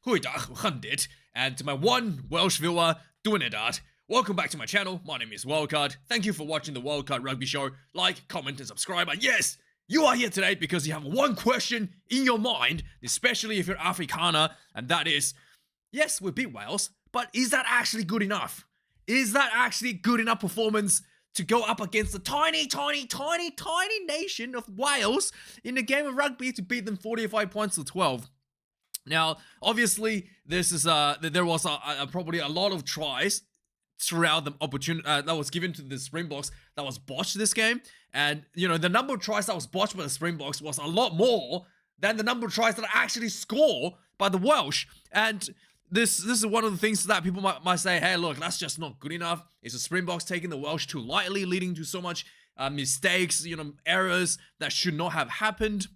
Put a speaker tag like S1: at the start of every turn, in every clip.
S1: Goeiedag, we gaan dit. And to my one Welsh viewer, doing it art. Welcome back to my channel, my name is Wildkard. Thank you for watching the Wildkard Rugby Show. Like, comment and subscribe. And yes, you are here today because you have one question in your mind, especially if you're Afrikaner, and that is, yes, we beat Wales, but is that actually good enough? Is that actually good enough performance to go up against the tiny nation of Wales in a game of rugby to beat them 45 points to 12? Now, obviously, there was probably a lot of tries throughout the opportunity that was given to the Springboks that was botched this game, and you know the number of tries that was botched by the Springboks was a lot more than the number of tries that actually score by the Welsh. And this is one of the things that people might say, hey, look, that's just not good enough. Is the Springboks taking the Welsh too lightly, leading to so much mistakes, errors that should not have happened?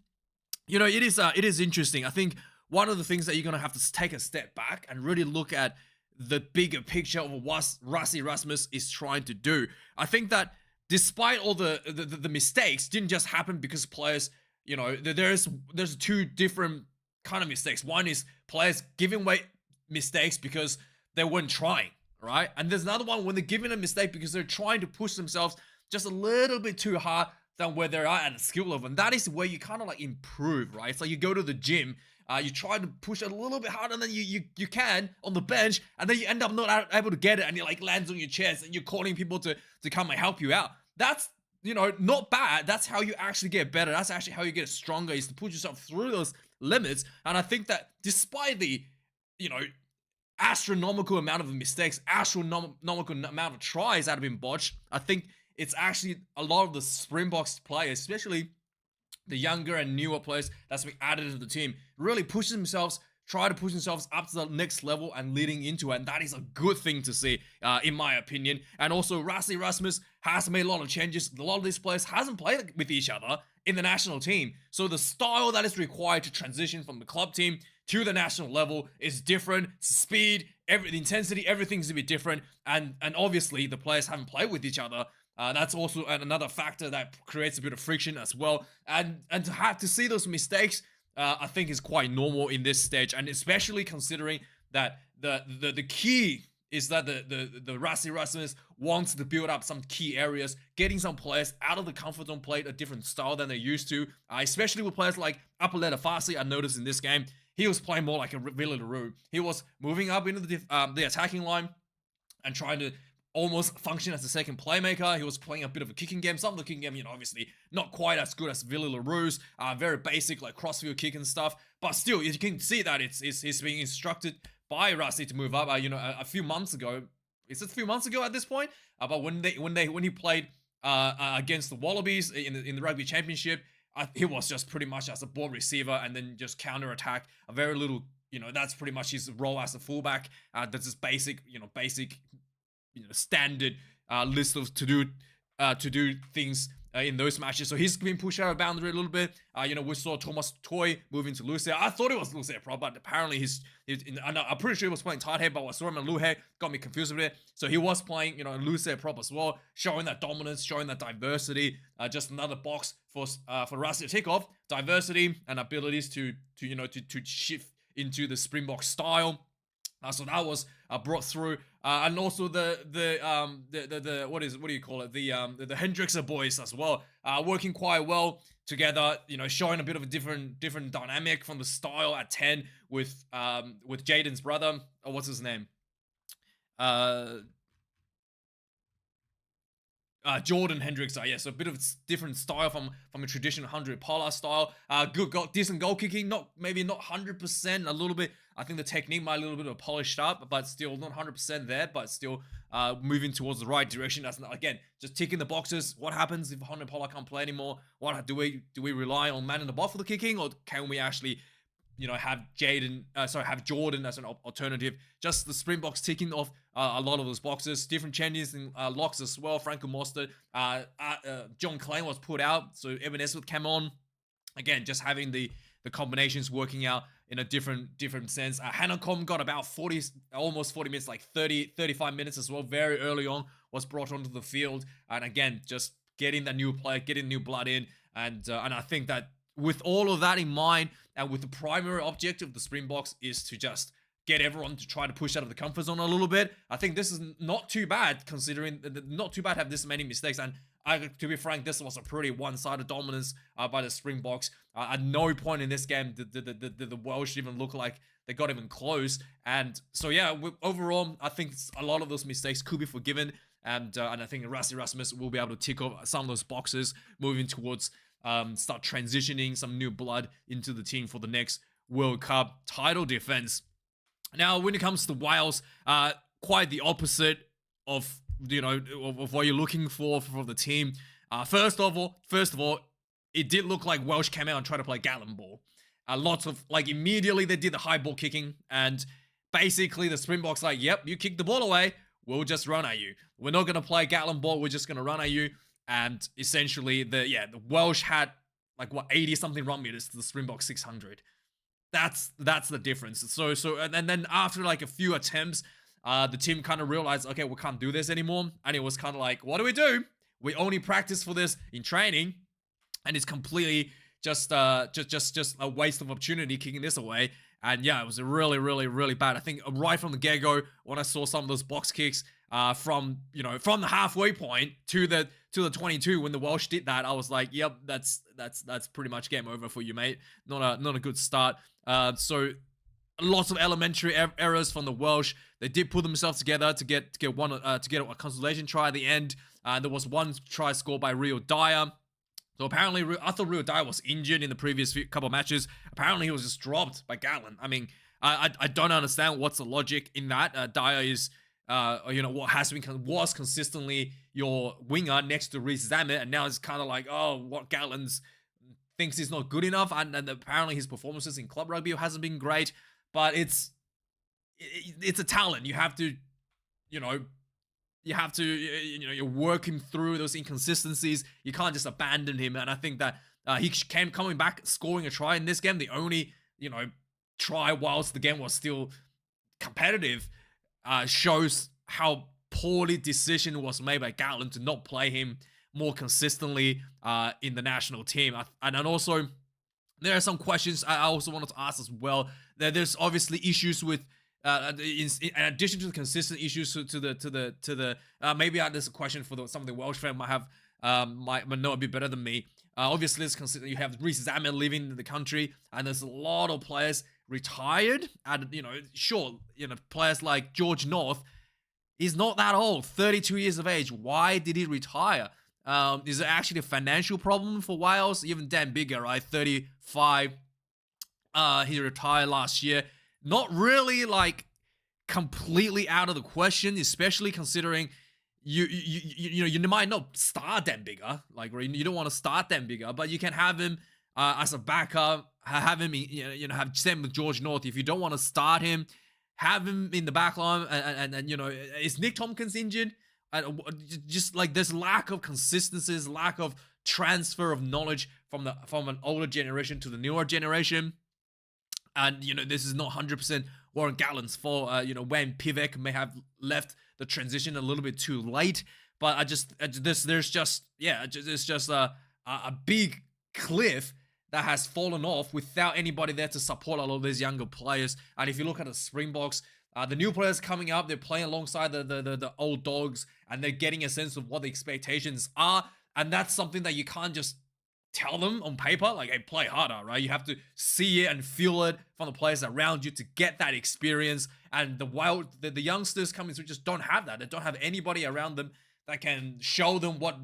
S1: It is interesting. I think one of the things that you're gonna have to take a step back and really look at the bigger picture of what Rassie Rasmus is trying to do. I think that despite all the mistakes, didn't just happen because players, there's two different kind of mistakes. One is players giving away mistakes because they weren't trying, right? And there's another one when they're giving a mistake because they're trying to push themselves just a little bit too hard than where they are at a skill level. And that is where you kind of like improve, right? It's like you go to the gym, you try to push it a little bit harder than you can on the bench, and then you end up not able to get it, and it like lands on your chest, and you're calling people to come and help you out. That's not bad. That's how you actually get better. That's actually how you get stronger, is to push yourself through those limits. And I think that despite the astronomical amount of mistakes, astronomical amount of tries that have been botched, I think it's actually a lot of the Springboks players, especially the younger and newer players that's been added to the team, really try to push themselves up to the next level and leading into it. And that is a good thing to see, in my opinion. And also, Rassie Rasmus has made a lot of changes. A lot of these players hasn't played with each other in the national team. So the style that is required to transition from the club team to the national level is different. Speed, the intensity, everything's a bit different. And obviously, the players haven't played with each other. That's also another factor that creates a bit of friction as well. And to have to see those mistakes, I think is quite normal in this stage, and especially considering that the key is that the Rassie Rasmus wants to build up some key areas, getting some players out of the comfort zone, play a different style than they're used to, especially with players like Apaleta Farsi. I noticed in this game, he was playing more like a Villa Leroux. He was moving up into the attacking line and trying to almost function as a second playmaker. He was playing a bit of a kicking game. Some of the kicking game, obviously not quite as good as Villa Leroux's, very basic like crossfield kick and stuff. But still, you can see that he's being instructed by Rassie to move up. A few months ago, is it a few months ago at this point? But when he played against the Wallabies in the Rugby Championship, he was just pretty much as a ball receiver and then just counter attack. A very little, that's pretty much his role as a fullback. That's just basic, standard list of to do things in those matches. So he's been pushed out of boundary a little bit. We saw Thomas Toy moving to Luce. I thought it was Luce Pro, but apparently I'm pretty sure he was playing tight head, but I saw him in Luhe, got me confused with it. So he was playing, Luce Pro as well, showing that dominance, showing that diversity. Just another box for Rassie to tick off. Diversity and abilities to shift into the Springbok style. So that was brought through, and also the what do you call it? The Hendrickse boys as well, working quite well together. Showing a bit of a different dynamic from the style at 10 with Jaden's brother. Oh, what's his name? Jordan Hendrickse, yeah, so a bit of a different style from a traditional 100 Polar style. Decent goal kicking, maybe not 100%, a little bit. I think the technique might a little bit polished up, but still not 100% there, but still moving towards the right direction. That's again just ticking the boxes. What happens if 100 Polar can't play anymore? What do we rely on man in the box for the kicking, or can we actually have Jordan as an alternative? Just the Springboks ticking off a lot of those boxes. Different changes in locks as well. Franco Mostert, John Klein was put out, so Ebenezer came on. Again, just having the combinations working out in a different sense. Hanacom got about almost 40 minutes, like 35 minutes as well. Very early on, was brought onto the field, and again, just getting that new player, getting new blood in, and I think that with all of that in mind, and with the primary objective of the Springboks is to just get everyone to try to push out of the comfort zone a little bit. I think this is not too bad, considering not too bad to have this many mistakes. And to be frank, this was a pretty one-sided dominance by the Springboks. At no point in this game did the Welsh even look like they got even close. And so yeah, overall, I think a lot of those mistakes could be forgiven. And I think Rassie Rasmus will be able to tick off some of those boxes, moving towards start transitioning some new blood into the team for the next World Cup title defense. Now, when it comes to Wales, quite the opposite of of what you're looking for the team. First of all, it did look like Welsh came out and tried to play Gatland ball. Lots of immediately they did the high ball kicking, and basically the Springboks yep, you kick the ball away, we'll just run at you. We're not gonna play Gatland ball, we're just gonna run at you. And essentially the Welsh had 80 something run meters to the Springboks 600. That's the difference. So and then after a few attempts, the team kind of realized, okay, we can't do this anymore. And it was kind of what do we do? We only practice for this in training, and it's completely just a waste of opportunity kicking this away. And yeah, it was really, really, really bad. I think right from the get-go, when I saw some of those box kicks from the halfway point to the 22, when the Welsh did that, I was like, yep, that's pretty much game over for you, mate. Not a good start. So lots of elementary errors from the Welsh. They did put themselves together to get a consolation try at the end. There was one try scored by Rio Dyer. So apparently, I thought Rio Dyer was injured in the previous couple of matches. Apparently, he was just dropped by Gatland. I mean, I don't understand what's the logic in that. Dyer is, was consistently your winger next to Reece Zammit, and now it's kind of what Gatland's thinks he's not good enough, and apparently his performances in club rugby hasn't been great. But it's a talent. You have to, you're working through those inconsistencies. You can't just abandon him. And I think that he coming back, scoring a try in this game, the only, try whilst the game was still competitive, shows how poorly decision was made by Gatland to not play him more consistently in the national team. And then also, there are some questions I also wanted to ask as well. There's obviously issues with, in addition to the consistent issues to the maybe there's a question for some of the Welsh fans might know a bit better than me. Obviously, it's consistent. You have Reece Zammit leaving the country, and there's a lot of players retired. And players like George North, he's not that old, 32 years of age. Why did he retire? Is it actually a financial problem for Wales? Even Dan Biggar, right? 35. He retired last year. Not really completely out of the question, especially considering you might not start Dan Biggar. You don't want to start Dan Biggar, but you can have him as a backup. Have him, have same with George North. If you don't want to start him, have him in the back line. And is Nick Tompkins injured? Just there's lack of consistencies, lack of transfer of knowledge from an older generation to the newer generation. And this is not 100% Warren Gatland's fault. When Pivek may have left the transition a little bit too late, but there's just a big cliff that has fallen off without anybody there to support a lot of these younger players. And if you look at the Springboks, the new players coming up, they're playing alongside the old dogs, and they're getting a sense of what the expectations are. And that's something that you can't just tell them on paper, hey, play harder, right? You have to see it and feel it from the players around you to get that experience. And the youngsters coming through just don't have that. They don't have anybody around them that can show them what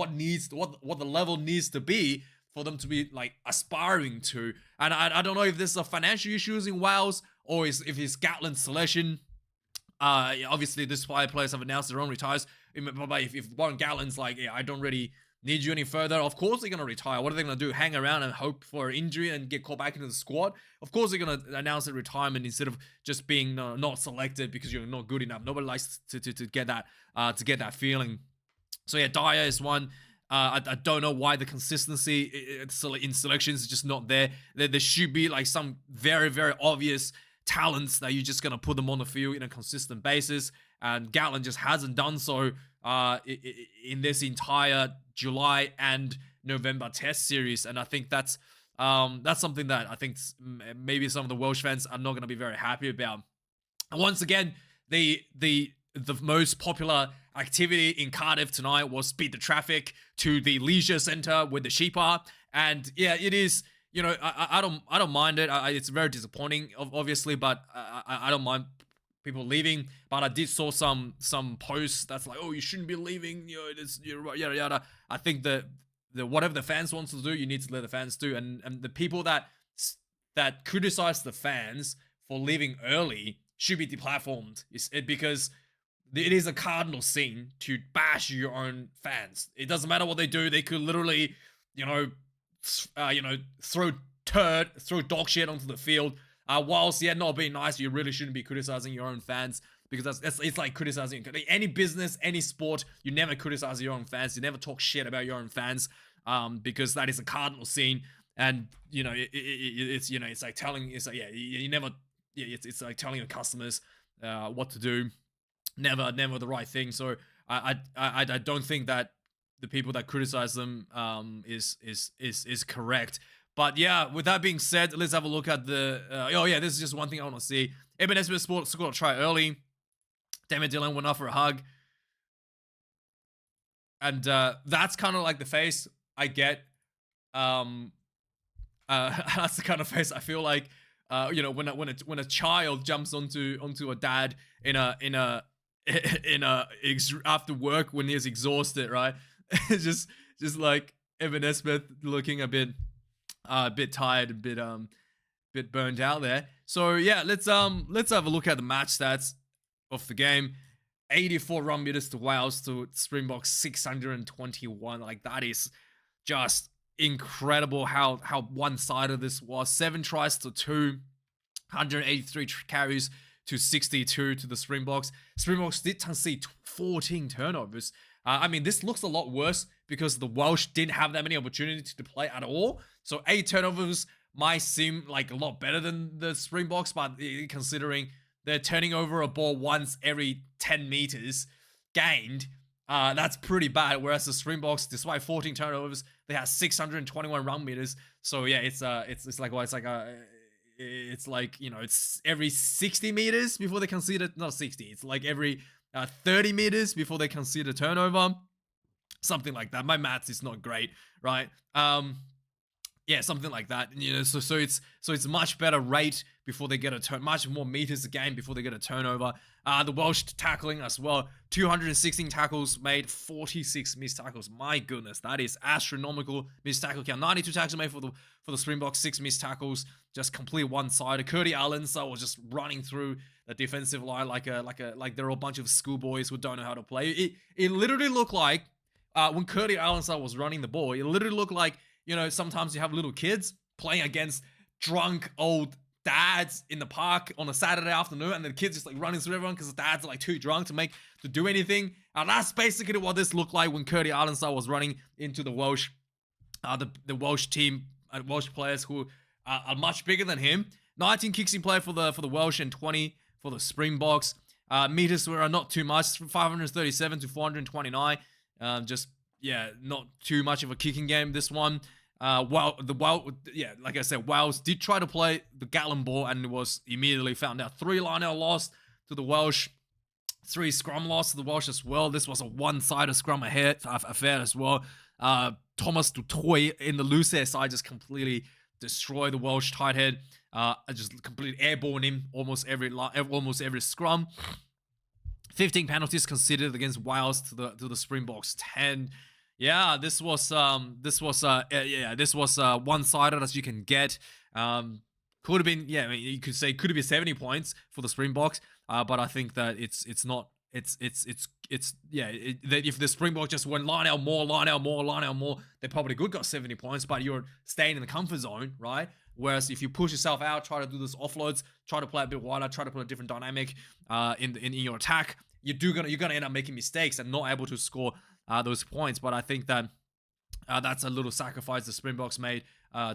S1: the level needs to be for them to be aspiring to. And I don't know if this is a financial issues in Wales or if it's Gatland's selection. Obviously, this players have announced their own retires. But if Warren Gatland's I don't really need you any further, of course they're going to retire. What are they going to do? Hang around and hope for an injury and get called back into the squad? Of course they're going to announce a retirement instead of just being not selected because you're not good enough. Nobody likes to get that feeling. So yeah, Dyer is one. I don't know why the consistency in selections is just not there. There should be some very, very obvious talents that you're just going to put them on the field in a consistent basis. And Gatland just hasn't done so in this entire July and November test series. And I think that's something that I think maybe some of the Welsh fans are not going to be very happy about. And once again, the most popular activity in Cardiff tonight was beat the traffic to the leisure centre where the sheep are. And yeah, it is. You know, I don't mind it. It's very disappointing, obviously, but I don't mind people leaving. But I did saw some posts that's like, oh, you shouldn't be leaving. You know, it's yada yada. I think the whatever the fans wants to do, you need to let the fans do. And the people that criticize the fans for leaving early should be deplatformed. Because it is a cardinal sin to bash your own fans. It doesn't matter what they do. They could literally, you know, throw dog shit onto the field. Whilst not being nice, you really shouldn't be criticizing your own fans, because it's like criticizing any business, any sport. You never criticize your own fans. You never talk shit about your own fans, because that is a cardinal sin. And you know, it's like telling, it's like, you never, it's like telling your customers what to do. Never the right thing. So I don't think that the people that criticize them is correct. But yeah, with that being said, let's have a look at the this is just one thing I want to see. Eben Esmith scored a try early. Damon Dillon went off for a hug, and that's kind of like the face I get. That's the kind of face I feel like when a child jumps onto a dad in a after work when he's exhausted, right? just like Eben Esmith looking a bit tired, a bit burned out there. So yeah, let's have a look at the match stats of the game. 84 run meters to Wales to Springboks 621. Like, that is just incredible how one-sided this was. 7 tries to 2, 183 carries to 62 to the Springboks. Springboks did concede 14 turnovers. I mean, this looks a lot worse because the Welsh didn't have that many opportunities to play at all. So 8 turnovers might seem like a lot better than the Springboks, but considering they're turning over a ball once every 10 meters gained, that's pretty bad. Whereas the Springboks, despite 14 turnovers, they had 621 run meters. So yeah, it's like, you know, it's every 60 meters before they concede it. Not 60. It's like every 30 meters before they concede a turnover. Something like that. My maths is not great, right? Yeah, something like that. You know, so it's much better rate before they get a turn, much more meters a game before they get a turnover. The Welsh tackling as well. 216 tackles made, 46 missed tackles. My goodness, that is astronomical missed tackle count. 92 tackles made for the Springboks, 6 missed tackles, just complete one-sided. Curdy Allensa was just running through the defensive line like they're a bunch of schoolboys who don't know how to play. It literally looked like when Curdy Allensa was running the ball, it literally looked like, you know, sometimes you have little kids playing against drunk old dads in the park on a Saturday afternoon, and the kids just like running through everyone because the dads are like too drunk to do anything. And that's basically what this looked like when Curdy Allensa was running into the Welsh, the Welsh team, Welsh players who are much bigger than him. 19 kicks in play for the Welsh and 20 for the Springboks. Meters were not too much, 537 to 429. Just, yeah, not too much of a kicking game, this one. Like I said, Wales did try to play the Gatlin ball and was immediately found out. 3 line-out loss to the Welsh, 3 scrum loss to the Welsh as well. This was a one-sided scrum affair as well. Thomas Dutoy in the loose air side just completely destroyed the Welsh tight head. Just completely airborne him almost every scrum. 15 penalties considered against Wales to the Springboks 10. Yeah, this was one-sided as you can get. Could have been, yeah, I mean, you could say could have been 70 points for the Springboks, but I think that it's not. If the Springboks just went line out more, they probably could got 70 points, but you're staying in the comfort zone, right? Whereas if you push yourself out, try to do this offloads, try to play a bit wider, try to put a different dynamic in your attack, you're gonna end up making mistakes and not able to score those points. But I think that that's a little sacrifice the Springboks made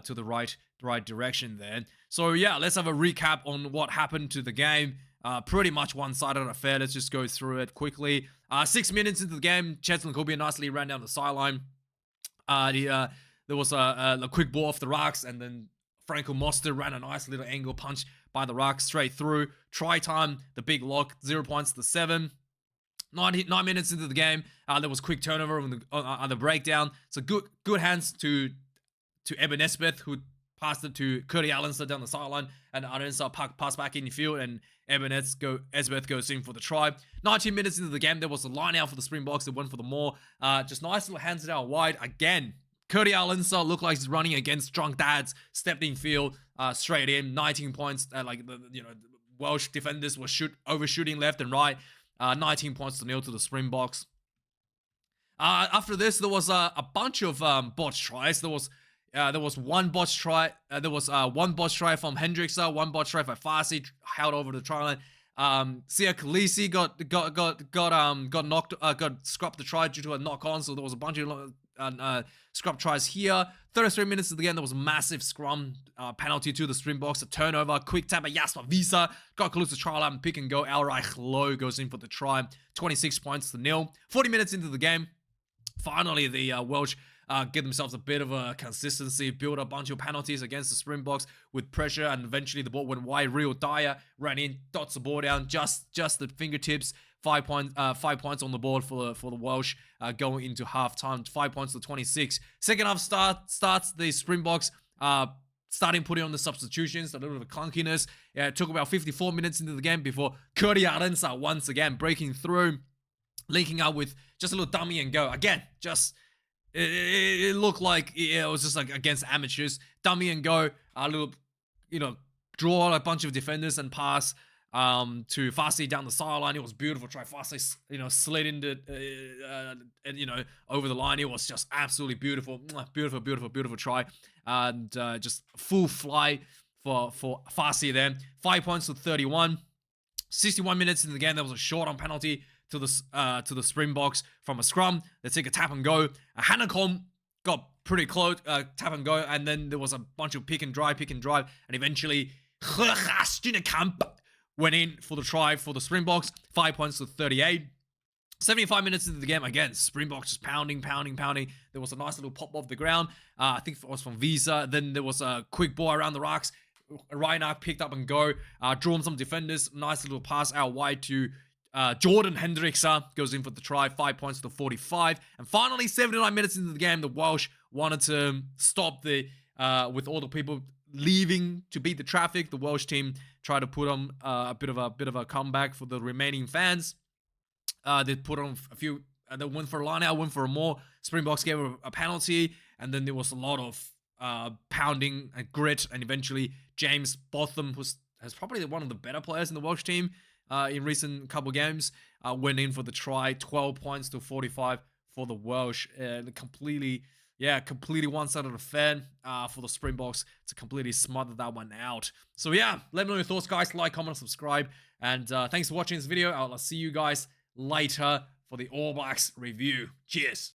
S1: to the right direction there. So yeah, let's have a recap on what happened to the game. Pretty much one-sided affair. Let's just go through it quickly. 6 minutes into the game, Cheslin Kubi nicely ran down the sideline. There was a quick ball off the rocks, and then Franco Moster ran a nice little angle punch by the ruck straight through. Try time, the big lock, 0 points to 7. 9 minutes into the game, there was quick turnover on the breakdown. So good hands to Eben Esbeth, who passed it to Curdy Allenster down the sideline, and Allenster passed back in the field, and Eben Esbeth goes in for the try. 19 minutes into the game, there was a line out for the Springboks that went for the more. Just nice little hands it out wide. Again, Curdy Allenster looked like he's running against drunk dads, stepped in field, straight in, 19 points. Welsh defenders were overshooting left and right. 19 points to 0 to the Springboks. After this, there was a bunch of botched tries. There was one botched try. There was one botched try from Hendricksa, one botched try by Rassie, held over the try line. Sia Khaleesi got scrubbed the try due to a knock on. So there was a bunch of scrub tries here. 33 minutes of the game, there was a massive scrum penalty to the Springboks. A turnover, quick tap at Jasper Wiese. Got close to try line, pick and go. Elreich Low goes in for the try. 26 points to 0. 40 minutes into the game, finally the Welsh get themselves a bit of a consistency, build a bunch of penalties against the Springboks with pressure, and eventually the ball went wide. Real Dyer ran in, dots the ball down, just the fingertips. 5 points on the board for the Welsh going into halftime. 5 points to 26. Second half starts. The Springboks starting putting on the substitutions. A little bit of clunkiness. It took about 54 minutes into the game before Curdy Allenster once again breaking through, linking up with just a little dummy and go. Again, just it looked like it was just like against amateurs. Dummy and go. A little, draw a bunch of defenders and pass to Rassie down the sideline. It was beautiful try. Rassie, slid into, over the line. It was just absolutely beautiful. Beautiful try. And just full fly for Rassie there. 5 points to 31. 61 minutes in the game, there was a short on penalty to the Springboks from a scrum. They take a tap and go. Hanekom got pretty close, tap and go, and then there was a bunch of pick and drive, and eventually went in for the try for the Springboks. 5 points to 38. 75 minutes into the game, again, Springboks just pounding. There was a nice little pop off the ground. I think it was from Wiese. Then there was a quick ball around the rocks. Reinach picked up and go. Drawn some defenders. Nice little pass out wide to Jordan Hendricksa. Goes in for the try. 5 points to 45. And finally, 79 minutes into the game, the Welsh wanted to stop with all the people leaving to beat the traffic. The Welsh team tried to put on a bit of a comeback for the remaining fans. They put on a few. They went for a line out, went for a more. Springboks gave a penalty, and then there was a lot of pounding and grit, and eventually James Botham, who's probably one of the better players in the Welsh team in recent couple games, went in for the try. 12 points to 45 for the Welsh. Completely one-sided affair for the Springboks to completely smother that one out. So yeah, let me know your thoughts, guys. Like, comment, subscribe, and thanks for watching this video. I'll see you guys later for the All Blacks review. Cheers.